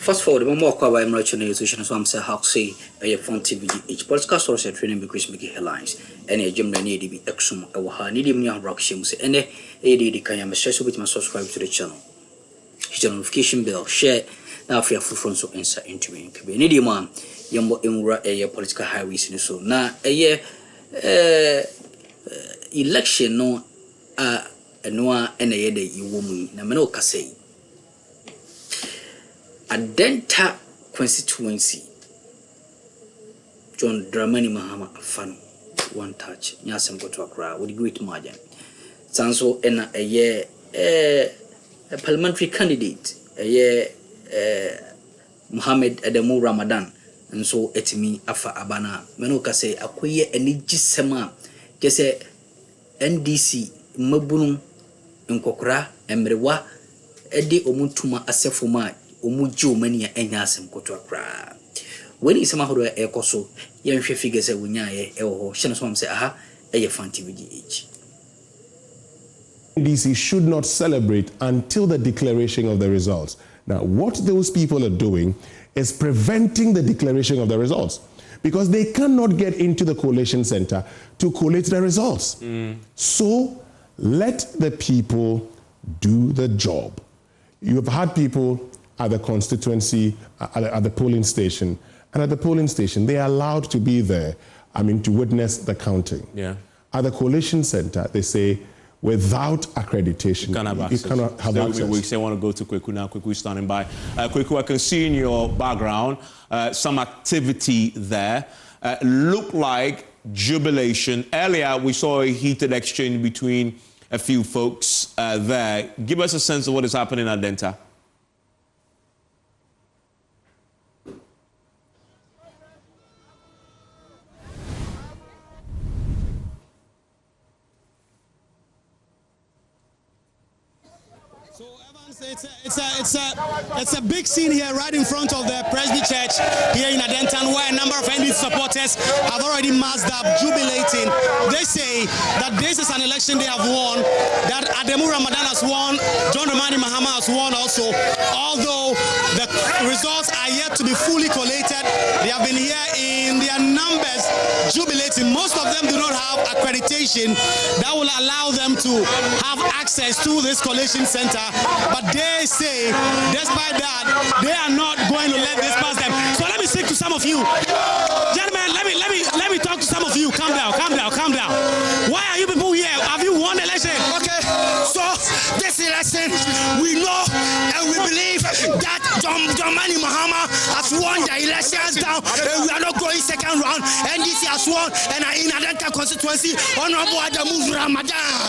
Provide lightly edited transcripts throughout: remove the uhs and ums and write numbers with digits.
Fast forward, more by American news, so I'm saying how say a FunnTV GH podcast source training because making headlines. And a German need to be exum, a need him young rock shims, and a AD can am stress with my subscribe to the channel. Hit the notification bell, share now for your full front so answer into me. Need him man, Yambo Imura a political highways in so now a year election no no and a year that you woman, Nameno say. Adenta constituency. John Dramani Mahama FUNN one touch. Nyasem go to Akroma with great margin. Sanso ena a year a parliamentary candidate a year Muhammad Ademu Ramadan and so etimi afa abana menoka say akoye eniji sema kese NDC mabunu nkokora emrewa edi omuntuma asefuma omujo mania enyasem koto Akroma when is sama hodo ekoso yenhwe figures wunyaye ewo hye no so am say aha eye FunnTV GH. NDC should not celebrate until the declaration of the results. Now, what those people are doing is preventing the declaration of the results because they cannot get into the coalition center to collate the results. So let the people do the job. You have had people at the constituency, at the polling station, and at the polling station, they are allowed to be there, to witness the counting. Yeah. At the coalition center, they say, without accreditation, you cannot have access. We say want to go to Kweku now. Kweku standing by. Kweku, I can see in your background some activity there. Look like jubilation. Earlier, we saw a heated exchange between a few folks there. Give us a sense of what is happening at Adenta. It's a big scene here right in front of the Presby Church here in Adenta, where a number of NDC supporters have already massed up, jubilating. They say that this is an election they have won, that Ademu Ramadan has won, John Dramani Mahama has won also. Although the results are yet to be fully collated, they have been here in their numbers jubilating. Most of them do not have accreditation that will allow them to have access to this collation center, but they say, despite that, they are not going to let this pass them. So let me speak to some of you. Gentlemen, let me talk to some of you. Calm down. Why are you people here? Have you won the election? Okay, so this election, we know and we believe that John Dramani Mahama has won the elections down, and we are not going second round. NDC has won, and in Adenta constituency, Honorable Ademu Ramadan,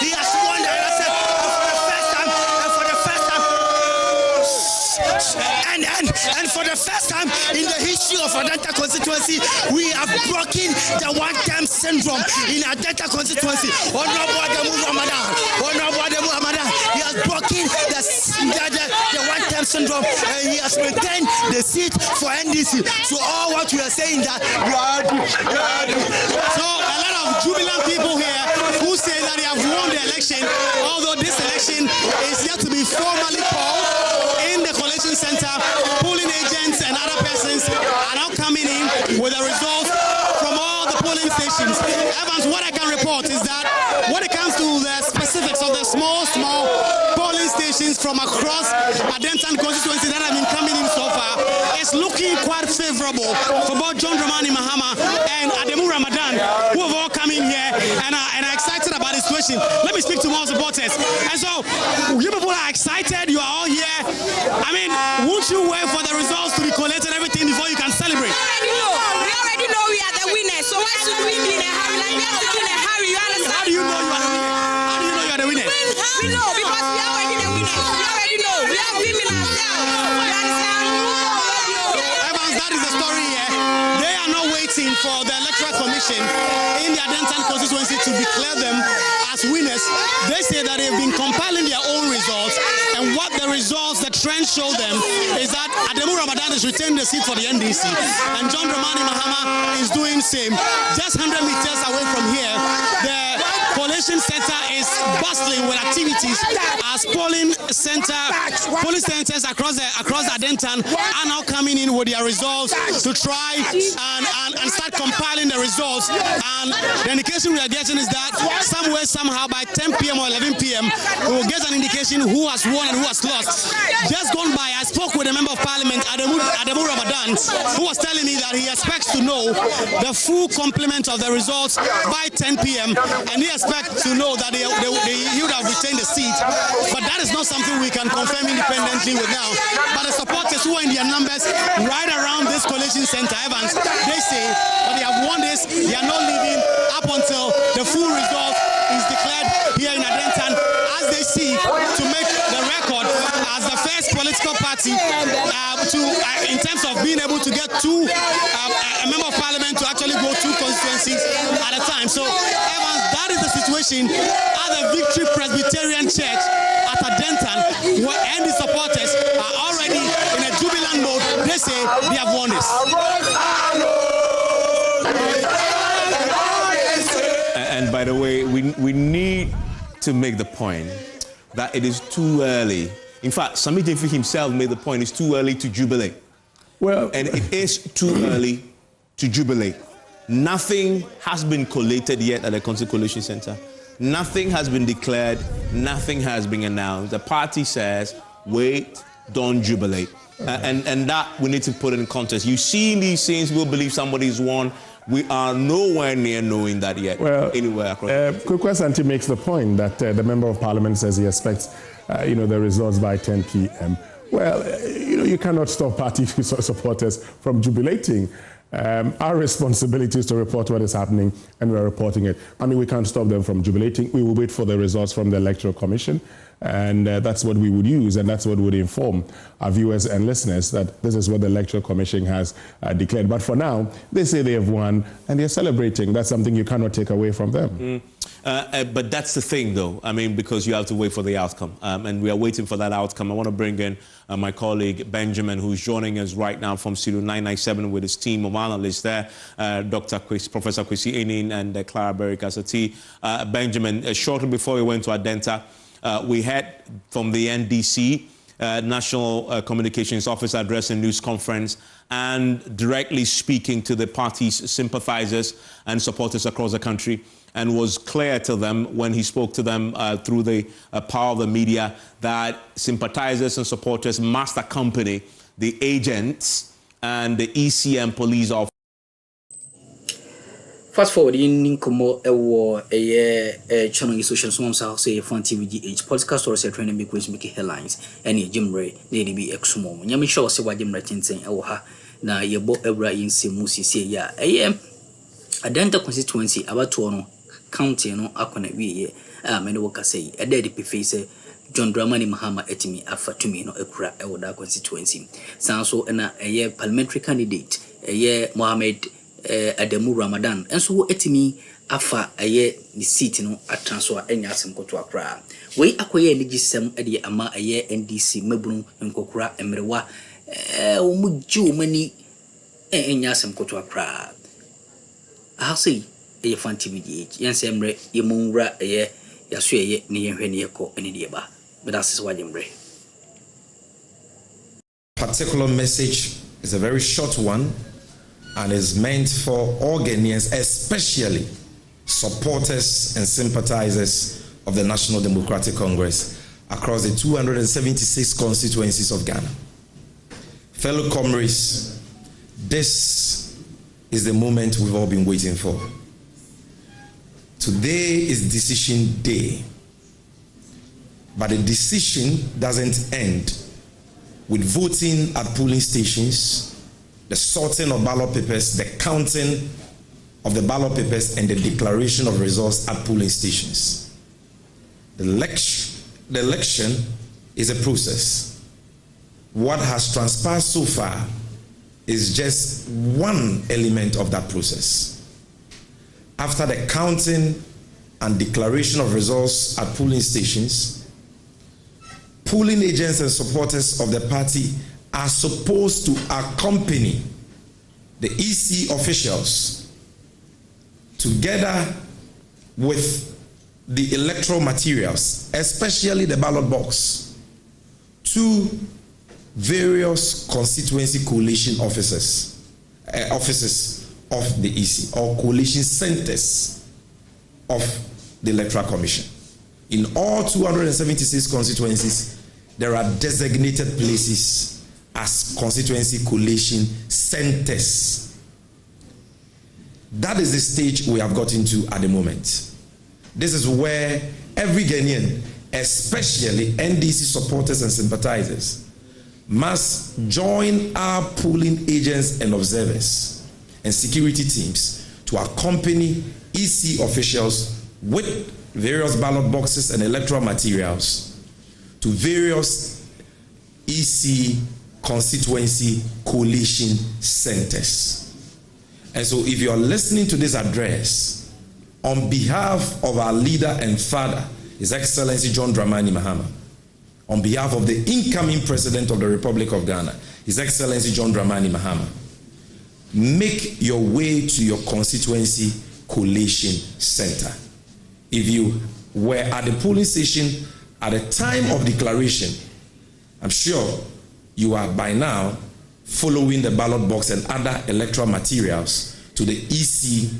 he has won the election. And for the first time in the history of Adenta constituency, we have broken the one-term syndrome in Adenta constituency. Honorable Ademu Ramadan, he has broken the one-term syndrome, and he has maintained the seat for NDC. So all what we are saying that we are. So a lot of jubilant people here who say that they have won the election, although this election is yet to be formally called in the collation center. Polling agents and other persons are now coming in with the results from all the polling stations. Evans, what I can report is that when it comes to the specifics of the small polling stations from across Adenta constituency that have been coming in so far, it's looking quite favorable for both John Dramani Mahama and Ademu Ramadan, who have all come in here and are excited about the situation. Let me speak to more supporters. And so, you people are excited, you are all here. Won't you wait for the results to be collated and everything before you can celebrate? We already know we are the winners, so why should we be in a hurry? Like we have to be in a hurry, you understand? How do you know you are the winners? How do you know you are the winners? We know, because we are already the winners. We already know. We have women ourselves. You understand? Evans, that is the story here. They are not waiting for the Electoral Commission in the Adenta constituency to declare them as winners. They say that they've been compiling their own results, and what the results, the trend show them is that Ademu Ramadan is retaining the seat for the NDC, and John Dramani Mahama is doing same. Just 100 meters away from here, the collation center is bustling with activities as as polling centers across Adenta are now coming in with their results to try and start compiling the results. And the indication we are getting is that somewhere, somehow, by 10 p.m. or 11 p.m., we will get an indication who has won and who has lost. Just gone by, I spoke with a member of parliament, Ramadan, who was telling me that he expects to know the full complement of the results by 10 p.m. and he expects to know that he would have retained the seat. But that is not something we can confirm independently with now. But the supporters who are in their numbers right around this coalition center, Evans, they say that they have won this, they are not leaving up until the full result is declared here in Adenta, as they seek to make the record as the first political party in terms of being able to get a member of parliament to actually go 2 constituencies at a time. So, Evans, that is the situation at the Victory Presbyterian Church at Adenta, and the supporters are already in a jubilant mode. They say they have won this. And by the way, we need to make the point that it is too early. In fact, Samit Efi himself made the point it's too early to jubilate. Well, and it is too early to jubilate. Nothing has been collated yet at the Council Coalition Center. Nothing has been declared. Nothing has been announced. The party says, wait, don't jubilate. And that we need to put in context. You see these things, we'll believe somebody's won. We are nowhere near knowing that yet. Well, anywhere across. Kwekwe Asante makes the point that the member of parliament says he expects, the results by 10 p.m. Well, you cannot stop party supporters from jubilating. Our responsibility is to report what is happening, and we're reporting it. I mean, we can't stop them from jubilating. We will wait for the results from the Electoral Commission, and that's what we would use, and that's what would inform our viewers and listeners that this is what the Electoral Commission has declared. But for now, they say they have won, and they're celebrating. That's something you cannot take away from them. But that's the thing, though. I mean, because you have to wait for the outcome. And we are waiting for that outcome. I want to bring in my colleague, Benjamin, who's joining us right now from Studio 997 with his team of analysts there, Professor Kesi Enin and Clara Berry-Kasati. Benjamin, shortly before we went to Adenta, we heard from the NDC, National Communications Office, addressing news conference and directly speaking to the party's sympathizers and supporters across the country, and was clear to them when he spoke to them through the power of the media that sympathizers and supporters must accompany the agents and the ECM police officers. Fast forward in Nkomo channel social say FunnTV GH podcast or say training because make headlines any Jimre they be exmo nyame show say Jimre tinten ha na yebo ebra yin se musi se ya Adenta constituency abato no county no akona wiye many work say a daddy face John Dramani Mahama etimi afatumi no ekura ewoda constituency sanso na parliamentary candidate Mohammed Ademu Ramadan and so etimi afa the seat no atransfer enya asem koto akra we akoye legisem ede ama NDC mabunu nkokura emrewa omuju mani enya asem koto akra I say FunnTV GH yense emre yemunra yaso ne yenhwe ne yeko ene de ba but that's why emre. Particular message is a very short one and is meant for all Ghanaians, especially supporters and sympathizers of the National Democratic Congress across the 276 constituencies of Ghana. Fellow comrades, this is the moment we've all been waiting for. Today is decision day, but the decision doesn't end with voting at polling stations, the sorting of ballot papers, the counting of the ballot papers, and the declaration of results at polling stations. The election is a process. What has transpired so far is just one element of that process. After the counting and declaration of results at polling stations, polling agents and supporters of the party are supposed to accompany the EC officials together with the electoral materials, especially the ballot box, to various constituency coalition offices of the EC or coalition centers of the Electoral Commission. In all 276 constituencies, there are designated places as constituency coalition centers. That is the stage we have got into at the moment. This is where every Ghanaian, especially NDC supporters and sympathizers, must join our polling agents and observers and security teams to accompany EC officials with various ballot boxes and electoral materials to various EC constituency coalition centers. And so if you are listening to this address, on behalf of our leader and father, His Excellency John Dramani Mahama, on behalf of the incoming President of the Republic of Ghana, His Excellency John Dramani Mahama, make your way to your constituency coalition center. If you were at the polling station at the time of declaration, I'm sure you are by now following the ballot box and other electoral materials to the EC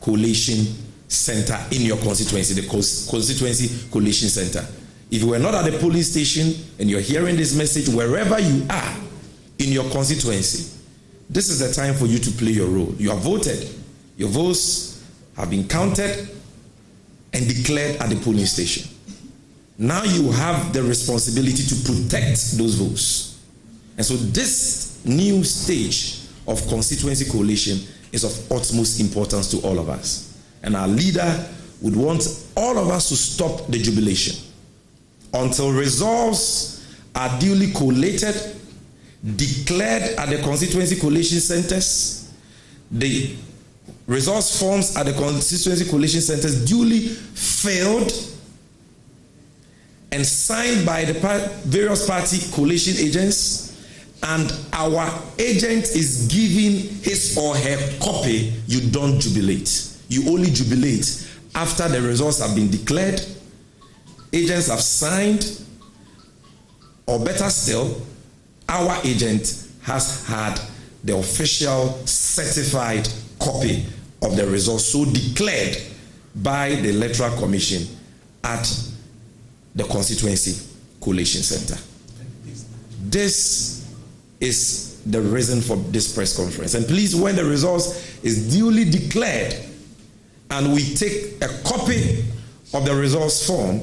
coalition center in your constituency, the constituency coalition center. If you were not at the polling station and you're hearing this message wherever you are in your constituency, this is the time for you to play your role. You have voted. Your votes have been counted and declared at the polling station. Now you have the responsibility to protect those votes. And so this new stage of constituency coalition is of utmost importance to all of us. And our leader would want all of us to stop the jubilation until results are duly collated, declared at the constituency coalition centers, the results forms at the constituency coalition centers duly filled and signed by the various party coalition agents, and our agent is giving his or her copy. You don't jubilate. You only jubilate after the results have been declared, agents have signed, or better still, our agent has had the official certified copy of the results so declared by the Electoral Commission at the constituency coalition center. This is the reason for this press conference. And please, when the results is duly declared and we take a copy of the results form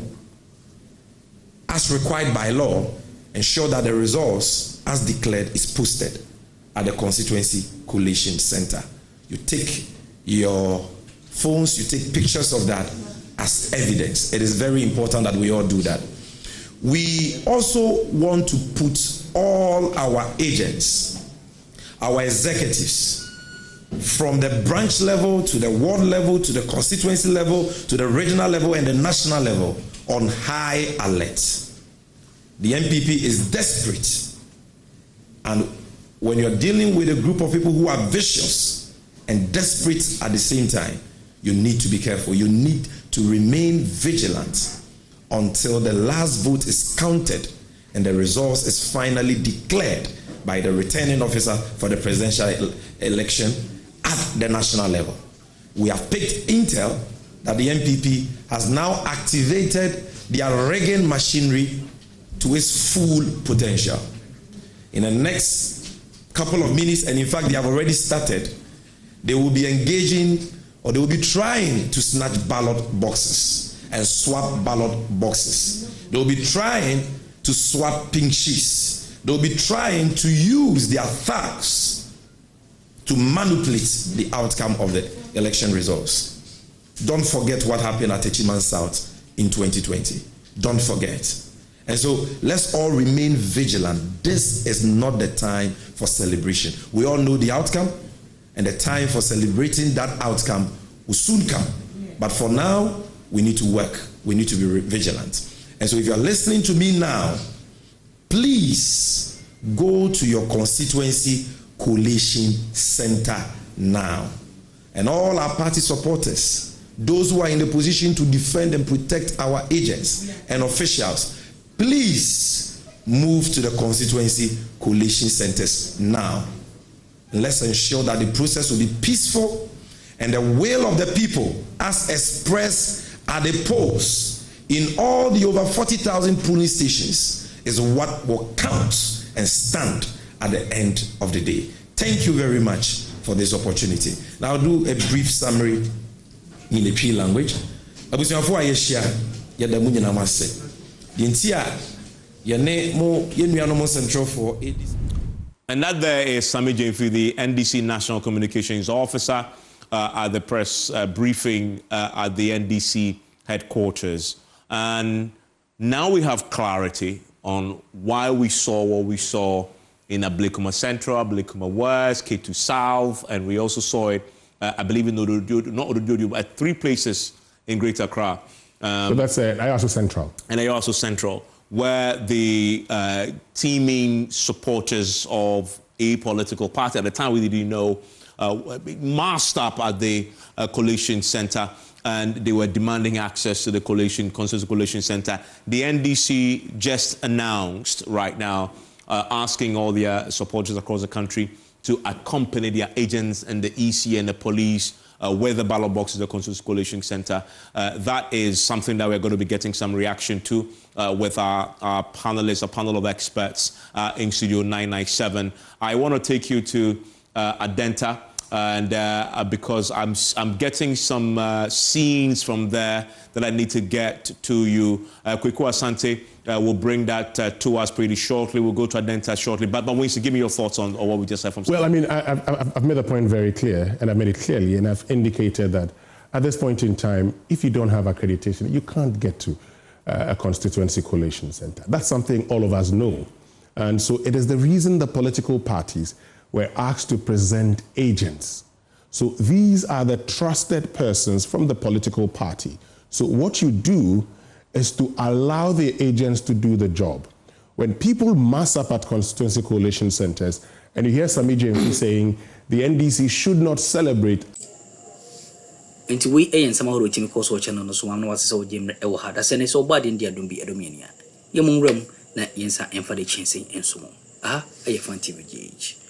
as required by law, ensure that the results as declared is posted at the constituency coalition center. You take your phones, you take pictures of that as evidence. It is very important that we all do that. We also want to put all our agents, our executives, from the branch level to the ward level to the constituency level to the regional level and the national level on high alert. The MPP is desperate, and when you're dealing with a group of people who are vicious and desperate at the same time, you need to be careful. You need to remain vigilant until the last vote is counted and the results is finally declared by the returning officer for the presidential election at the national level. We have picked intel that the MPP has now activated their rigging machinery to its full potential. In the next couple of minutes, and in fact they have already started, they will be engaging, or they will be trying to snatch ballot boxes and swap ballot boxes. They will be trying to swap pink sheets. They will be trying to use their thugs to manipulate the outcome of the election results. Don't forget what happened at Techiman South in 2020. Don't forget. And so let's all remain vigilant. This is not the time for celebration. We all know the outcome, and the time for celebrating that outcome will soon come. But for now, we need to work. We need to be vigilant. And so if you're listening to me now, please go to your constituency coalition center now. And all our party supporters, those who are in the position to defend and protect our agents and officials, please move to the constituency collation centers now. Let's ensure that the process will be peaceful and the will of the people, as expressed at the polls in all the over 40,000 polling stations, is what will count and stand at the end of the day. Thank you very much for this opportunity. Now I'll do a brief summary in the P language. Abusuafo ayeshia yada mu nyina mase. Yentia yene mo yenuanom central for ADC. And that there is Sami Jemfi, the NDC National Communications Officer, at the press briefing at the NDC headquarters. And now we have clarity on why we saw what we saw in Ablekuma Central, Ablekuma West, K2 South, and we also saw it, I believe, in Odododio, but at 3 places in Greater Accra. So that's Ayaso Central. And Ayaso Central, where the teaming supporters of a political party, at the time we didn't know, masked up at the collation center, and they were demanding access to the consensus collation center. The NDC just announced right now, asking all their supporters across the country to accompany their agents and the EC and the police with the ballot boxes, the consensus collation center. That is something that we're going to be getting some reaction to with our panelists, a panel of experts in Studio 997. I want to take you to Adenta, and because I'm getting some scenes from there that I need to get to you. Kweku Asante will bring that to us pretty shortly. We'll go to Adenta shortly. But Winston, give me your thoughts on what we just said from. Well, I mean, I've made the point very clear, and I've made it clearly, and I've indicated that at this point in time, if you don't have accreditation, you can't get to a constituency collation center. That's something all of us know. And so it is the reason the political parties were asked to present agents. So these are the trusted persons from the political party. So what you do is to allow the agents to do the job. When people mass up at constituency collation centers, and you hear Sami Jemfi saying the NDC should not celebrate. Until we aim somehow to chimi koso channel no so amno wase so jim e wo hada sene so bad in dia dumbi edomiania. Ye munram na yensa emfa de chinsin enso mo. Aha, aye FunnTV GH.